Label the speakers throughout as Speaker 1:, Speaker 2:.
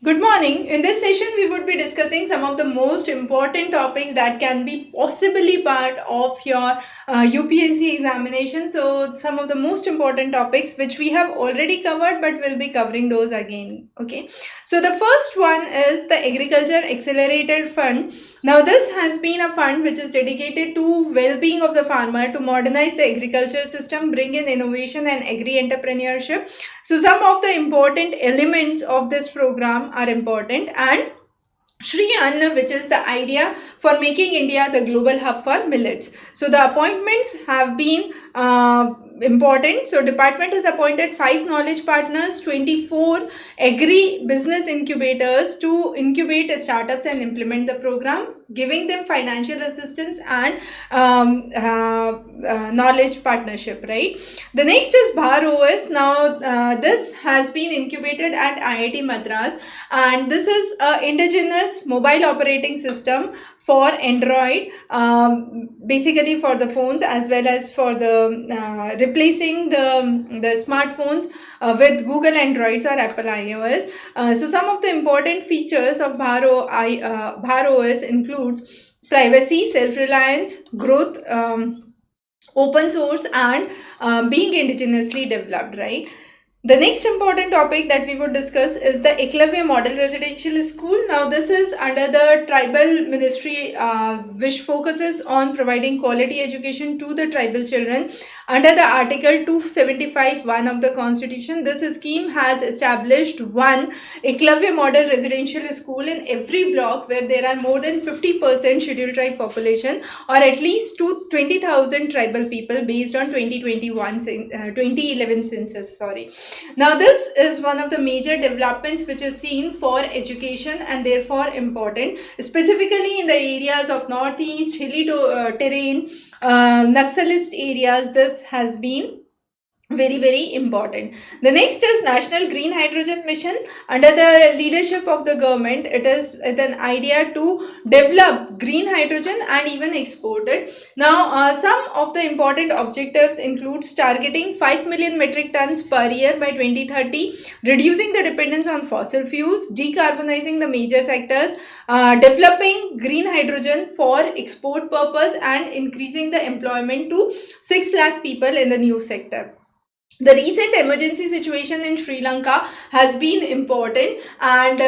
Speaker 1: Good morning. In this session, we would be discussing some of the most important topics that can be possibly part of your UPSC examination. So, some of the most important topics which we have already covered, but we'll be covering those again. Okay. So, the first one is the Agriculture Accelerated Fund. Now, this has been a fund which is dedicated to well-being of the farmer to modernize the agriculture system, bring in innovation and agri-entrepreneurship. So some of the important elements of this program are important, and Shri Anna, which is the idea for making India the global hub for millets. So the appointments have been important. So department has appointed 5 knowledge partners, 24 agri business incubators to incubate startups and implement the program, giving them financial assistance and knowledge partnership, right? The next is Bhar OS. Now this has been incubated at IIT Madras, and this is a indigenous mobile operating system for Android, basically for the phones as well as for the replacing the smartphones with Google Androids or Apple iOS. So some of the important features of Bhar OS includes privacy, self-reliance, growth, open source, and being indigenously developed, right? The next important topic that we would discuss is the Eklavya Model Residential School. Now, this is under the Tribal Ministry, which focuses on providing quality education to the tribal children. Under the Article 275(1) of the Constitution, this scheme has established one Eklavya Model Residential School in every block where there are more than 50% scheduled tribe population, or at least 20,000 tribal people based on 2011 census. Now, this is one of the major developments which is seen for education and therefore important, specifically in the areas of northeast, hilly terrain, Naxalist areas. This has been very important. The next is National Green Hydrogen Mission. Under the leadership of the government, it is with an idea to develop green hydrogen and even export it. Now, some of the important objectives includes targeting 5 million metric tons per year by 2030, reducing the dependence on fossil fuels, decarbonizing the major sectors, developing green hydrogen for export purpose, and increasing the employment to 6 lakh people in the new sector. The recent emergency situation in Sri Lanka has been important, and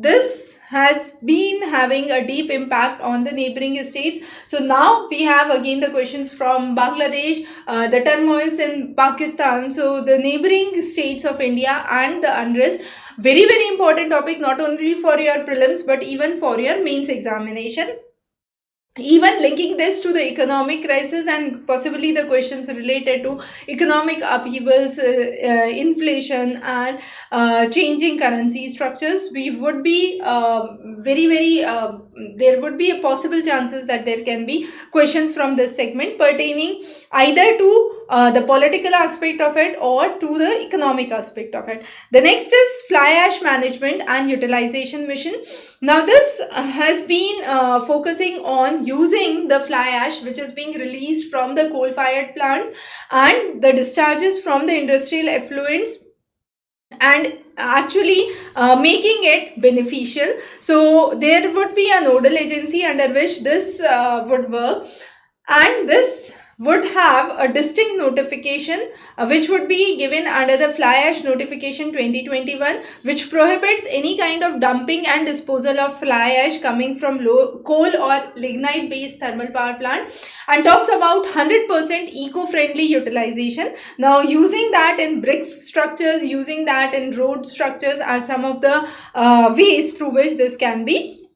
Speaker 1: this has been having a deep impact on the neighboring states. So now we have again the questions from Bangladesh, the turmoils in Pakistan, so the neighboring states of India and the unrest. Very important topic, not only for your prelims but even for your mains examination. Even linking this to the economic crisis and possibly the questions related to economic upheavals, inflation, and changing currency structures, we would be there would be a possible chances that there can be questions from this segment pertaining either to the political aspect of it or to the economic aspect of it. The next is fly ash management and utilization mission. Now, this has been focusing on using the fly ash which is being released from the coal-fired plants and the discharges from the industrial effluents, and actually making it beneficial. So there would be a nodal agency under which this would work, and this would have a distinct notification which would be given under the Fly Ash Notification 2021, which prohibits any kind of dumping and disposal of fly ash coming from coal or lignite based thermal power plant, and talks about 100% eco-friendly utilization. Now, using that in brick structures, using that in road structures are some of the ways through which this can be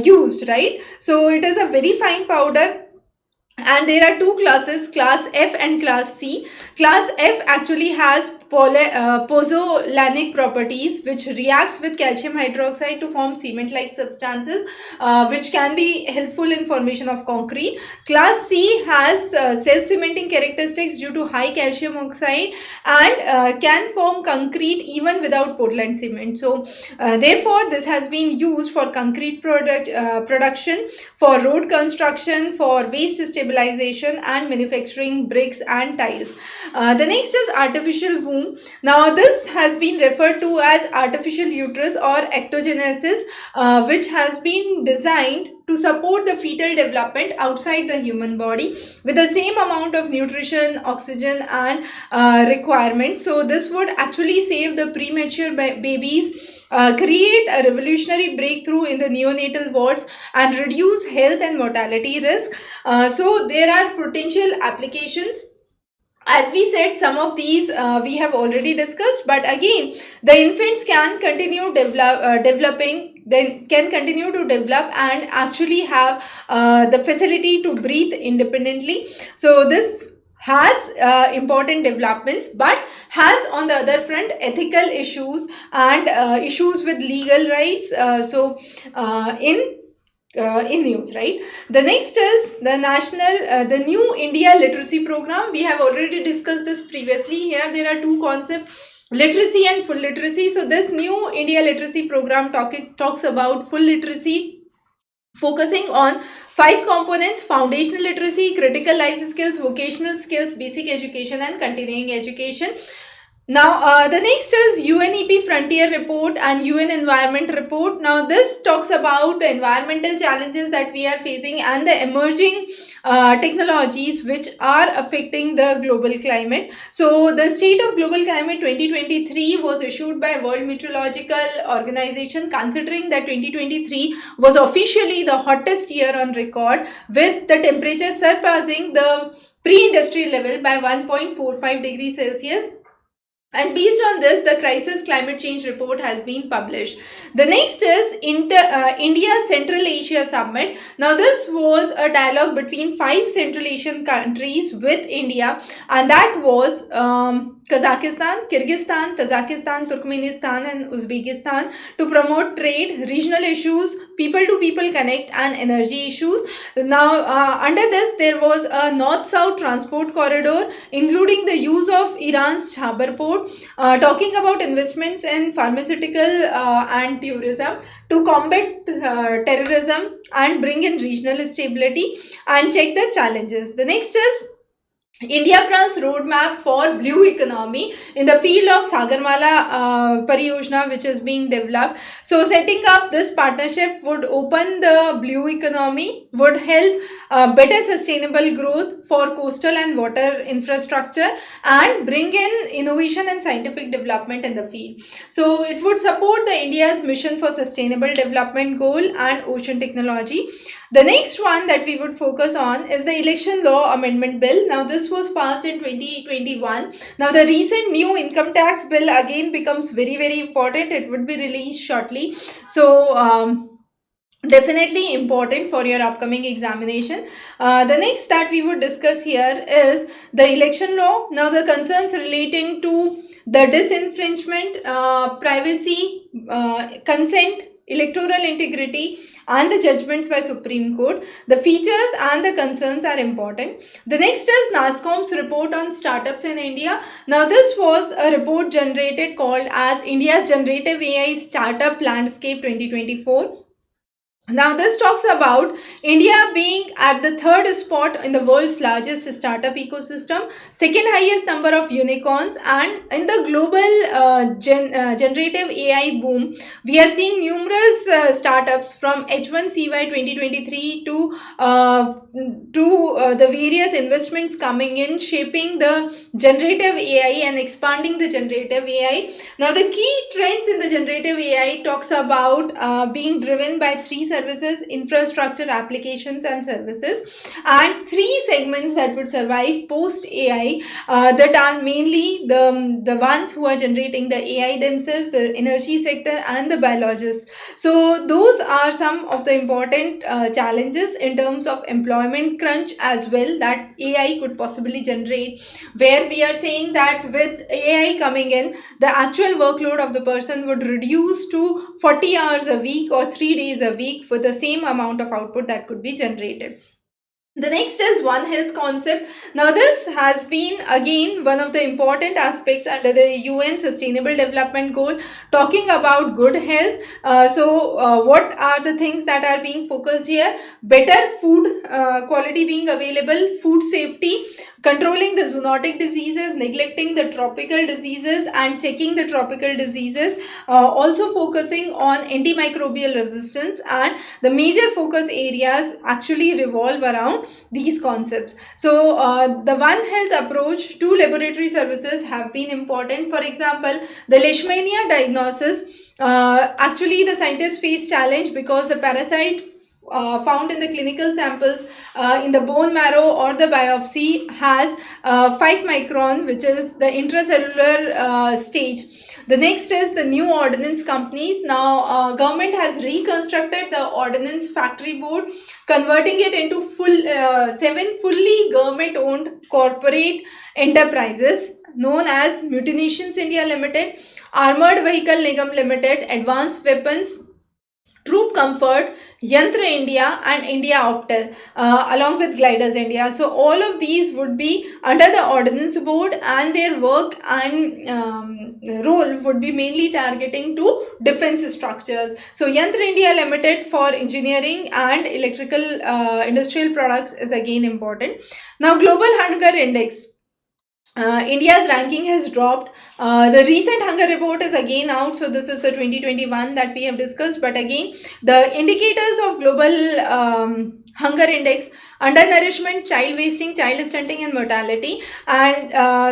Speaker 1: used, right? So it is a very fine powder, and there are 2 classes, class F and class C. Class F actually has pozzolanic properties which reacts with calcium hydroxide to form cement-like substances which can be helpful in formation of concrete. Class C has self-cementing characteristics due to high calcium oxide and can form concrete even without Portland cement. So therefore, this has been used for concrete production, for road construction, for waste stabilization and manufacturing bricks and tiles. The next is artificial womb. Now this has been referred to as artificial uterus or ectogenesis, which has been designed to support the fetal development outside the human body with the same amount of nutrition, oxygen and requirements. So this would actually save the premature babies, create a revolutionary breakthrough in the neonatal wards and reduce health and mortality risk. So there are potential applications. As we said, some of these we have already discussed, but again, the infants can continue developing, then can continue to develop and actually have the facility to breathe independently. So this has important developments, but has on the other front ethical issues and issues with legal rights. In news, right? The next is the new India literacy program. We have already discussed this previously. Here there are two concepts, literacy and full literacy. So this new India literacy program talks about full literacy, focusing on 5 components: foundational literacy, critical life skills, vocational skills, basic education and continuing education. Now, the next is UNEP Frontier Report and UN Environment Report. Now, this talks about the environmental challenges that we are facing and the emerging technologies which are affecting the global climate. So, the State of Global Climate 2023 was issued by World Meteorological Organization, considering that 2023 was officially the hottest year on record, with the temperature surpassing the pre-industrial level by 1.45 degrees Celsius. And based on this, the Crisis Climate Change Report has been published. The next is India Central Asia Summit. Now, this was a dialogue between 5 Central Asian countries with India, and that was Kazakhstan, Kyrgyzstan, Tajikistan, Turkmenistan and Uzbekistan, to promote trade, regional issues, people-to-people connect and energy issues. Now, under this, there was a north-south transport corridor, including the use of Iran's Chabar port, talking about investments in pharmaceutical and tourism to combat terrorism and bring in regional stability and check the challenges. The next is India-France roadmap for blue economy in the field of Sagarmala Pariyojana, which is being developed. So, setting up this partnership would open the blue economy, would help better sustainable growth for coastal and water infrastructure, and bring in innovation and scientific development in the field. So, it would support the India's mission for sustainable development goal and ocean technology. The next one that we would focus on is the Election Law Amendment Bill. Now, this was passed in 2021. Now, the recent new income tax bill again becomes very, very important. It would be released shortly. So, definitely important for your upcoming examination. The next that we would discuss here is the election law. Now, the concerns relating to the disinfringement, privacy, consent, electoral integrity and the judgments by Supreme Court. The features and the concerns are important. The next is NASSCOM's report on startups in India. Now, this was a report generated called as India's Generative AI Startup Landscape 2024. Now, this talks about India being at the 3rd spot in the world's largest startup ecosystem, 2nd highest number of unicorns, and in the global generative AI boom, we are seeing numerous startups from H1 CY 2023 to the various investments coming in, shaping the generative AI and expanding the generative AI. Now, the key trends in the generative AI talks about being driven by 3 services: infrastructure, applications and services, and 3 segments that would survive post AI, that are mainly the ones who are generating the AI themselves, the energy sector and the biologists. So those are some of the important challenges in terms of employment crunch as well that AI could possibly generate, where we are saying that with AI coming in, the actual workload of the person would reduce to 40 hours a week or 3 days a week for the same amount of output that could be generated. The next is One Health concept. Now, this has been again one of the important aspects under the UN Sustainable Development Goal, talking about good health. What are the things that are being focused here? Better food quality being available, food safety, controlling the zoonotic diseases, neglecting the tropical diseases, and checking the tropical diseases. Also focusing on antimicrobial resistance, and the major focus areas actually revolve around these concepts. So, the One Health approach to laboratory services have been important. For example, the Leishmania diagnosis, actually the scientists face challenge because the parasite found in the clinical samples in the bone marrow or the biopsy has 5 micron, which is the intracellular stage. The next is the new ordnance companies. Now, government has reconstructed the ordnance factory board, converting it into 7 fully government owned corporate enterprises known as Munitions India Limited, Armored Vehicle Nigam Limited, Advanced Weapons, Troop Comfort, Yantra India, and India Optel, along with Gliders India. So, all of these would be under the Ordnance Board, and their work and role would be mainly targeting to defense structures. So, Yantra India Limited for engineering and electrical industrial products is again important. Now, Global Hunger Index. India's ranking has dropped. The recent hunger report is again out. So, this is the 2021 that we have discussed. But again, the indicators of global hunger index, undernourishment, child wasting, child stunting, and mortality. And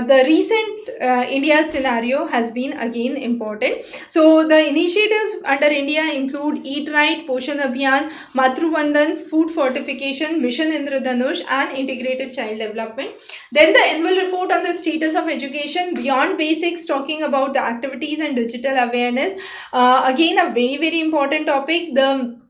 Speaker 1: the recent India scenario has been again important. So, the initiatives under India include Eat Right, Poshan Abhiyan, Matru Vandan, Food Fortification, Mission Indradhanush, and Integrated Child Development. Then the annual report on the status of education beyond basics, talking about the activities and digital awareness. Again, a very, very important topic. The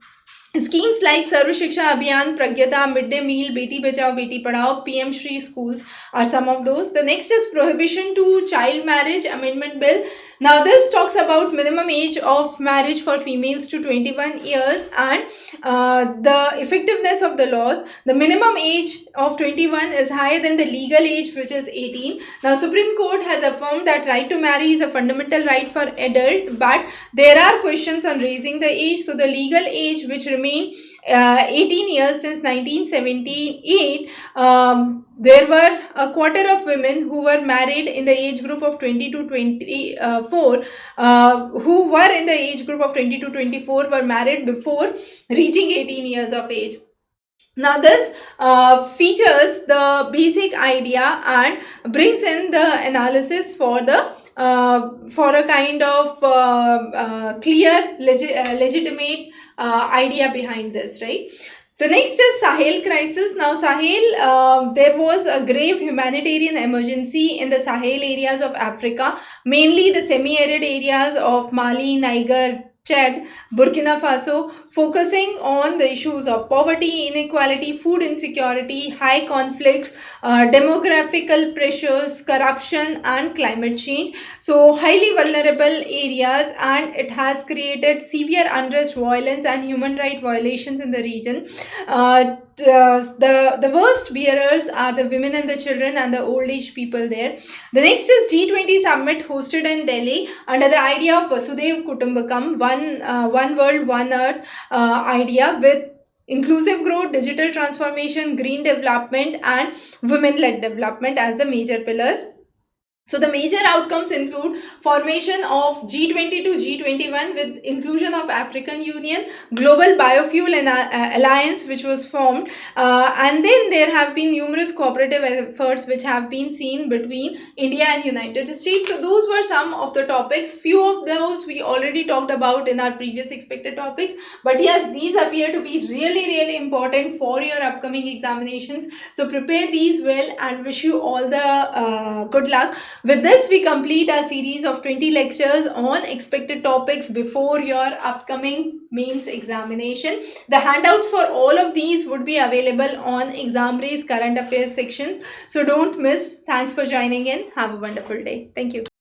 Speaker 1: schemes like Sarva Shiksha Abhiyan, Pragyata, Midday Meal, Beti Bachao, Beti Padhao, PM Shri schools are some of those. The next is Prohibition to Child Marriage Amendment Bill. Now, this talks about minimum age of marriage for females to 21 years and the effectiveness of the laws. The minimum age of 21 is higher than the legal age, which is 18. Now, Supreme Court has affirmed that right to marry is a fundamental right for adult, but there are questions on raising the age. So, the legal age, which remained 18 years since 1978, there were a quarter of women who were married in the age group of 20 to 24, who were in the age group of 20 to 24 were married before reaching 18 years of age. Now, this features the basic idea and brings in the analysis for the for a kind of clear, legitimate idea behind this, right? The next is Sahel crisis. Now, Sahel, there was a grave humanitarian emergency in the Sahel areas of Africa, mainly the semi-arid areas of Mali, Niger, Chad, Burkina Faso, focusing on the issues of poverty, inequality, food insecurity, high conflicts, demographical pressures, corruption, and climate change. So, highly vulnerable areas, and it has created severe unrest, violence, and human rights violations in the region. The worst bearers are the women and the children and the old age people there. The next is G20 summit hosted in Delhi under the idea of Vasudhaiva Kutumbakam, one world, one earth idea, with inclusive growth, digital transformation, green development, and women-led development as the major pillars. So, the major outcomes include formation of G20 to G21 with inclusion of African Union, Global Biofuel Alliance, which was formed, and then there have been numerous cooperative efforts which have been seen between India and United States. So, those were some of the topics. Few of those we already talked about in our previous expected topics, but yes, these appear to be really, really important for your upcoming examinations. So, prepare these well and wish you all the good luck. With this, we complete our series of 20 lectures on expected topics before your upcoming mains examination. The handouts for all of these would be available on Examrace current affairs section. So don't miss. Thanks for joining in. Have a wonderful day. Thank you.